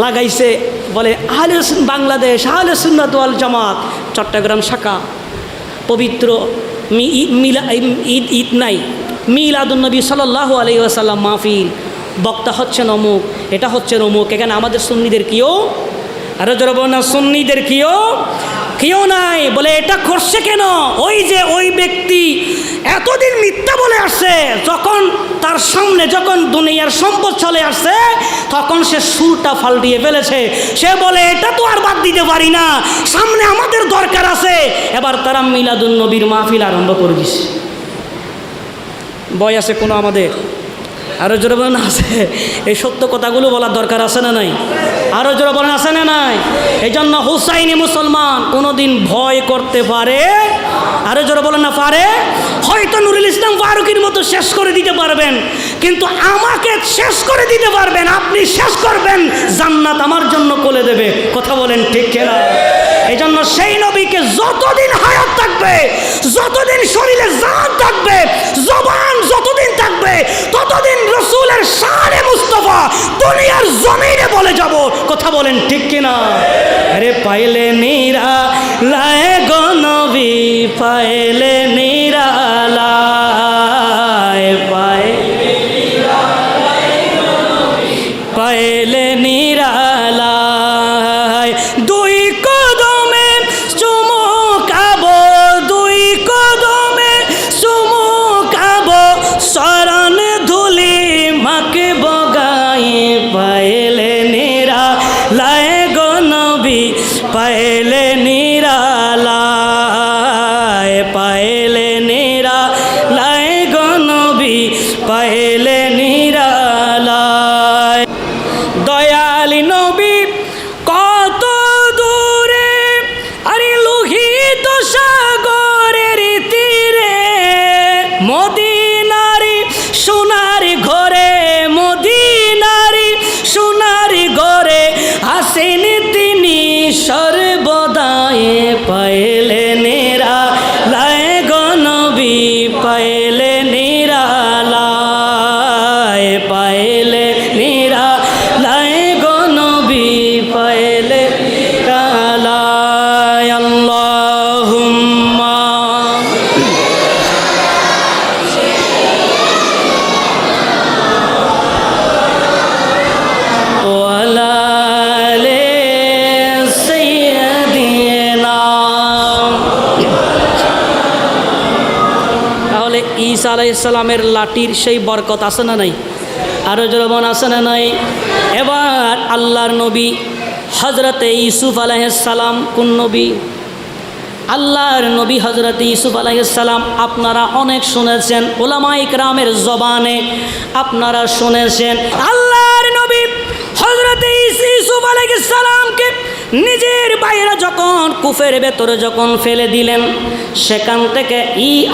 লাগাইছে বলে আহলে বাংলাদেশ আহলে সুন্নাত ওয়াল জামাত চট্টগ্রাম শাখা, পবিত্র ঈদ নাই, মিলাদুন নবী সাল্লাল্লাহু আলাইহি ওয়াসাল্লাম মাহফিল, বক্তা হচ্ছেন অমুক, এটা হচ্ছে অমুক। এখানে আমাদের সুন্নিদের কেউ, আরো জোরে বলেন না, সুন্নিদের কেউ নাই। বলে এটা করছে কেন? ওই যে ওই ব্যক্তি এতদিন মিথ্যা বলে আসছে, যখন তার সামনে যখন দুনিয়ার সম্পদ চলে আসছে, তখন সে সুরটা ফাল্টিয়ে ফেলেছে। সে বলে এটা তো আর বাদ দিতে পারি না, সামনে আমাদের দরকার আছে। এবার তারা মিলাদুন নবীর মাহফিল আরম্ভ করে দিছে। ভয় আছে কোনো আমাদের? আরো জোরে বলেন আছে। এই সত্য কথাগুলো বলার দরকার আছে না নাই? আরো জোরে বলেন আছে না নাই? এই জন্য হুসাইনি মুসলমান কোনোদিন ভয় করতে পারে? আরো জোরে বলেন না পারে? হয়তো নুরুল ইসলাম ফারুকীর মতো শেষ করে দিতে পারবেন, কিন্তু আমাকে শেষ করে দিতে পারবেন, আপনি শেষ করবেন, জান্নাত আমার জন্য কোলে দেবে। কথা বলেন ঠিক কিনা? এই জন্য সেই নবীকে যতদিন হায়াত থাকবে, যতদিন শরীরে জান থাকবে, জবান যতদিন থাকবে, ততদিন রসুলের শানে মুস্তাফা দুনিয়ার জমিনে বলে যাব। কথা বলেন ঠিক কিনা? আরে পাইলে নিরা লায়ে গো নবী, পাইলে নিরা লায়ে, পাইলে নিরা লায়ে, দুই কদমে চুমুকাবো, দুই কদমে চুমুকাবো, শরণ ধুলি মাকে বগায়ে, পাইলে নিরা লায়ে গো নবী, পাইলে নিরা লায়ে, পাইলে নিরা মুসা আলাইহিস সালামের লাঠির সেই বরকত আছে না নাই? আরও জোরবন আছে না নাই? এবার আল্লাহর নবী হজরতে ইউসুফ আলাইহিস সালাম, কোন নবী? আল্লাহর নবী হজরত ইউসুফ আলাইহিস সালাম আপনারা অনেক শুনেছেন, উলামায়ে কেরামের জবানে আপনারা শুনেছেন। আল্লাহর নবী হজরত ইউসুফ আলাইহিস সালামকে নিজের বাইরে যখন কূপের ভেতরে যখন ফেলে দিলেন, সেখান থেকে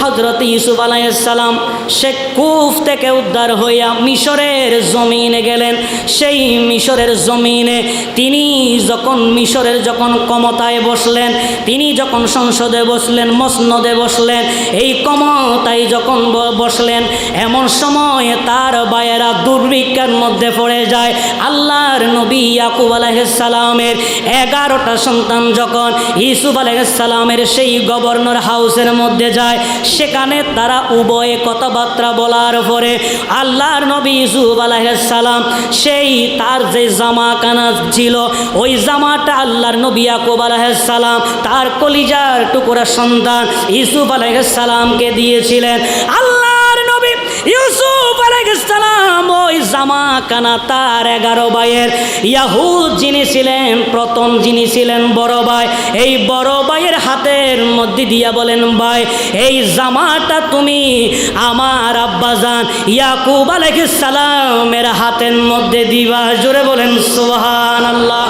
হজরত ইউসুফ আলাইহিস সালাম সে কূপ থেকে উদ্ধার হইয়া মিশরের জমিনে গেলেন। সেই মিশরের জমিনে তিনি মিশরের যখন ক্ষমতায় বসলেন, তিনি যখন সংসদে বসলেন, মসনদে বসলেন, এই ক্ষমতায় যখন বসলেন, এমন সময় তার ভাইয়েরা দুর্ভিক্ষের মধ্যে পড়ে যায়। আল্লাহর নবী ইয়াকুব আলাইহিস সালামের 11টা সন্তান যখন ইউসুফ আলাইহিস সালামের সেই গভর্নর হাউসের মধ্যে যায়, সেখানে তারা উভয়ে কথাবার্তা বলার পরে আল্লাহর নবী ইউসুফ আলাইহিস সালাম সেই তার যে জামাখানা ছিল, ওই জামাটা আল্লাহর নবী ইয়াকুব আলাইহিস সালাম তার কলিজার টুকরা সন্তান ইউসুফ আলাইহিস সালামকে দিয়েছিলেন। আল্লাহর নবী ইউসুফ আলাইহিস সালাম ওই জামাখানা তার 11 ভাইয়ের ইয়াহুদ যিনি ছিলেন, প্রথম যিনি ছিলেন বড় ভাই, এই বড় ভাইয়ের হাতের মধ্যে দিয়া বলেন, ভাই এই জামাটা তুমি আমার আব্বাজান ইয়াকুব আলাইহিস সালামের হাতের মধ্যে দিবা। জোরে বলেন সুবহানাল্লাহ।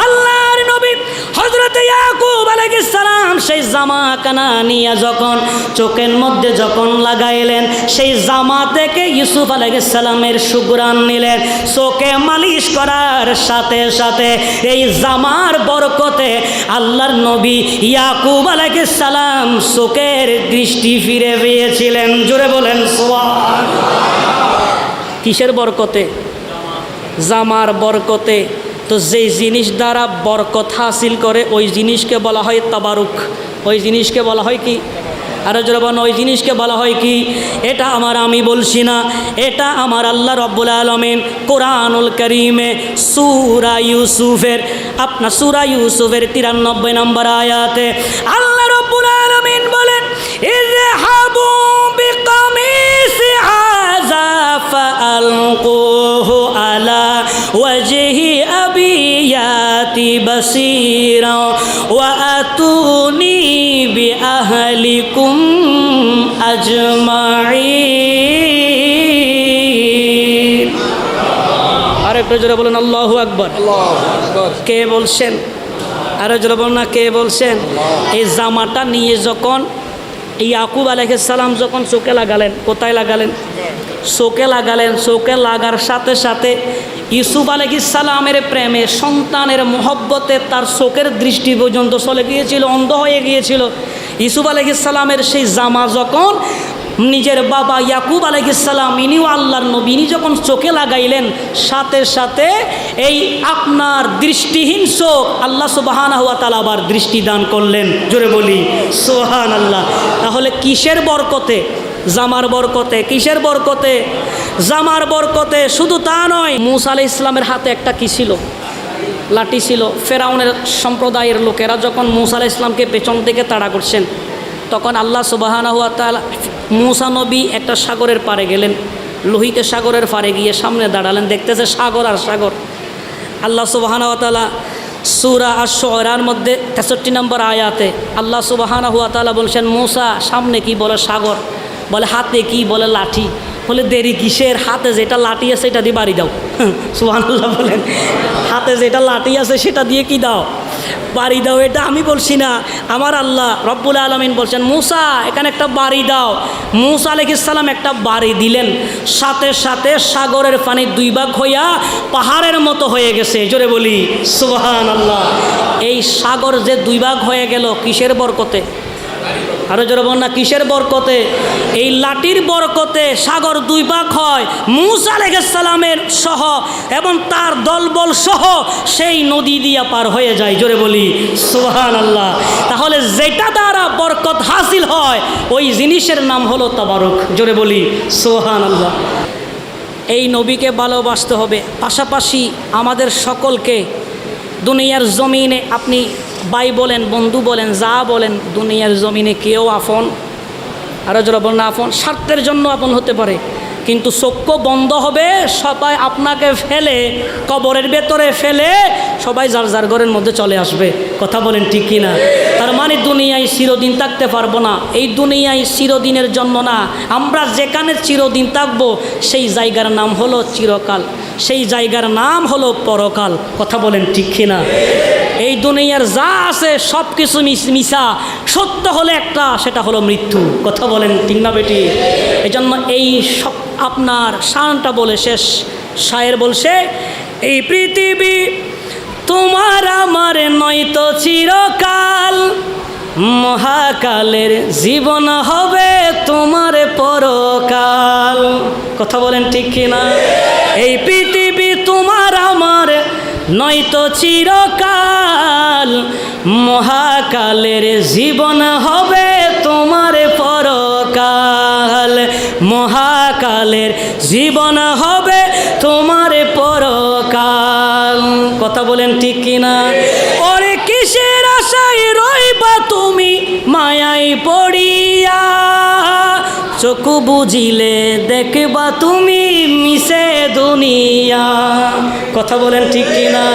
আল্লাহর নবী হযরত ইয়াকুব আলাইহিস সালাম সেই জামাখানা নিয়ে যখন চোখের মধ্যে যখন লাগাইলেন, সেই জামা থেকে ইউসুফ আলাইহিস সালামের সুঘ্রাণ নিলেন। চোখে মালিশ করার সাথে সাথে এই জামার বরকতে আল্লাহর নবী ইয়াকুব আলাইহিস সালাম চোখের দৃষ্টি ফিরে পেয়েছিলেন। জোরে বলেন সুবহানাল্লাহ। কিসের বরকতে? জামার বরকতে। তো যেই জিনিস দ্বারা বরকত হাসিল করে ওই জিনিসকে বলা হয় তাবারুক। ওই জিনিসকে বলা হয় কি? আর যখন ওই জিনিসকে বলা হয় কি? এটা আমি বলছি না, এটা আমার আল্লাহ রব্বুল আলামিন কোরআনুল কারীমে সূরা ইউসুফের 93 নম্বর আয়াতে আল্লাহ রব্বুল আলামিন বলেন, ইযহাবু বিকামিসি হাযা ফাআলকুহু আলা ওয়াজহি আবিয়াতি বাসীরা ওয়া আতুনি বিআহলিকুম আজমাইন। আরেকটু জোরে বলেন আল্লাহু আকবার। কে বলছেন? আরো জোরে বলেন না, কে বলছেন? এই জামাটা নিয়ে যখন ইয়াকুব আলাইহিস সালাম যখন চোখে লাগালেন, কোথায় লাগালেন? চোখে লাগালেন। চোখে লাগার সাথে সাথে ইউসুফ আলাইহিস সালামের প্রেমে, সন্তানের মহব্বতে তার চোখের দৃষ্টি পর্যন্ত চলে গিয়েছিল, অন্ধ হয়ে গিয়েছিল। ইউসুফ আলাইহিস সালামের সেই জামা যখন নিজের বাবা ইয়াকুব আলাইহিস সালাম, ইনিও আল্লাহর নবী, ইনি যখন চোখে লাগাইলেন, সাথে সাথে এই আপনার দৃষ্টিহীন চোখ আল্লাহ সুবহানাহু ওয়া তাআলা আবার দৃষ্টি দান করলেন। জোরে বলি সুবহানাল্লাহ। তাহলে কিসের বরকতে? জামার বরকতে। কিসের বরকতে? জামার বরকতে। শুধু তা নয়, মূসা আলাইহিস সালামের হাতে একটা কি ছিল? লাঠি ছিল। ফেরাউনের সম্প্রদায়ের লোকেরা যখন মূসা আলাইহিস সালামকে পেছন থেকে তাড়া করছেন, তখন আল্লাহ সুবহানাহু ওয়া তাআলা মূসা নবী একটা সাগরের পাড়ে গেলেন। লোহিত সাগরের পাড়ে গিয়ে সামনে দাঁড়ালেন, দেখতেছে সাগর আর সাগর। আল্লাহ সুবহানাহু ওয়া তাআলা সূরা আশ-শুআরার মধ্যে 63 নম্বর আয়াতে আল্লাহ সুবহানাহু ওয়া তাআলা বলছেন, মূসা সামনে কি? বলে সাগর। বলে হাতে কি? বলে লাঠি। বলে দেরি কিসের? হাতে যেটা লাঠি আছে সেটা দিয়ে বাড়ি দাও। সুবহানাল্লাহ বলেন। হাতে যেটা লাঠি আছে সেটা দিয়ে কি দাও? বাড়ি দাও। এটা আমি বলছি না, আমার আল্লাহ রব্বুল আলামিন বলছেন, মূসা এখানে একটা বাড়ি দাও। মূসা আলাইহিস সালাম একটা বাড়ি দিলেন, সাথে সাথে সাগরের পানি 2 ভাগ হইয়া পাহাড়ের মতো হয়ে গেছে। জোরে বলি সুবহানাল্লাহ। এই সাগর যে 2 ভাগ হয়ে গেল কিসের বরকতে? আরো জোরে বল না, কিসের বরকতে? এই লাঠির বরকতে সাগর 2 ভাগ হয়। মূসা আলাইহিস সালামের সহ এবং তার দলবল সহ সেই নদী দিয়া পার হয়ে যায়। জোরে বলি সুবহানাল্লাহ। তাহলে যেটা দ্বারা বরকত হাসিল হয় ওই জিনিসের নাম হলো তাবারুক। জোরে বলি সুবহানাল্লাহ। এই নবীকে ভালোবাসতে হবে। পাশাপাশি আমাদের সকলকে দুনিয়ার জমিনে, আপনি ভাই বলেন, বন্ধু বলেন, যা বলেন, দুনিয়ার জমিনে কেউ আপন আরও যারা বলেন আপন, স্বার্থের জন্য আপন হতে পারে, কিন্তু চক্ষু বন্ধ হবে, সবাই আপনাকে ফেলে কবরের ভেতরে ফেলে সবাই যার যার ঘরের মধ্যে চলে আসবে। কথা বলেন ঠিক কি না? তার মানে দুনিয়ায় চিরদিন থাকতে পারবো না। এই দুনিয়ায় চিরদিনের জন্য না, আমরা যেখানে চিরদিন থাকবো সেই জায়গার নাম হলো চিরকাল, সেই জায়গার নাম হলো পরকাল। কথা বলেন ঠিক কি না? এই দুনিয়ার যা আছে সব কিছু মিশা, সত্য হলে একটা, সেটা হলো মৃত্যু। কথা বলেন ঠিক না বেটি? এই জন্য এই সব আপনার শানটা বলে শেষ শায়ের বলছে, এই পৃথিবী তোমার আমার নয়তো চিরকাল, মহাকালের জীবন হবে তোমার পরকাল। কথা বলেন ঠিক কিনা? এই পৃথিবী তোমার আমার নয়তো চিরকাল, মহাকালের জীবন হবে তোমার পরকাল, মহাকালের জীবন হবে তোমার পরকাল। কথা বলেন ঠিক কিনা? ওরে কিসের আশায় রইবা তুমি মায়ায় পড়িয়া, চোখ বুঝিলে দেখবা তুমি মিশে দুনিয়া। কথা বলেন ঠিক কিনা?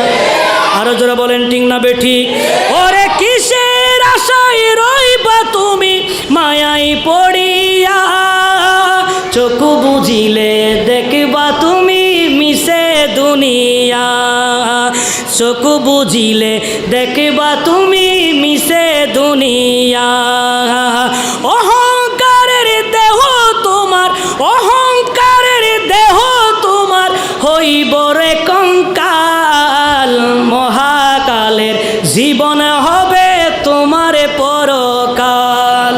আরো জোরে বলেন ঠিক না বেঠি? ওরে কিসের আশায় রইবা তুমি মায়ায় পড়িয়া, চোখ বুঝিলে দেখবা তুমি মিশে দুনিয়া, চোখ বুঝিলে দেখবা তুমি মিশে দুনিয়া। অহংকারের দেহ তোমার, অহংকারের দেহ তোমার হইব রে কঙ্কাল, মহাকালের জীবন হবে তোমার পরকাল,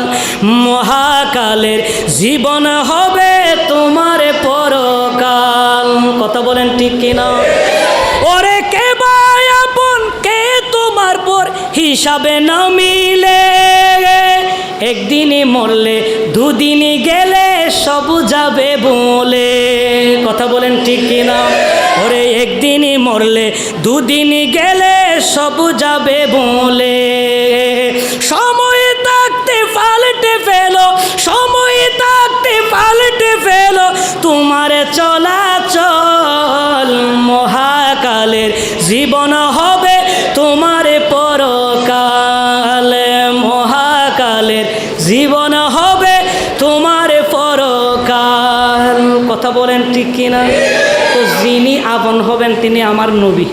মহাকালের জীবন হবে তোমার পরকাল। কথা বলেন ঠিক কিনা? ওরে কে ভাই আপন কে তোমার পর হিসাবে না মিলে, একদিনই মরলে দুদিনই গেলে সব যাবে বলে। কথা বলেন ঠিক কিনা? ওরে একদিনই মরলে দুদিনই গেলে সব যাবে বলে। সময় থাকতে পাল্টে ফেলো, সময় থাকতে পাল্টে ফেলো তোমার চলাচল, মহাকালের জীবন হবে তোমার পরকাল, মহাকালের জীবন হবে তোমার পরকাল। কথা বলেন ঠিক কিনা? তো যিনি আপন হবেন তিনি আমার নবী।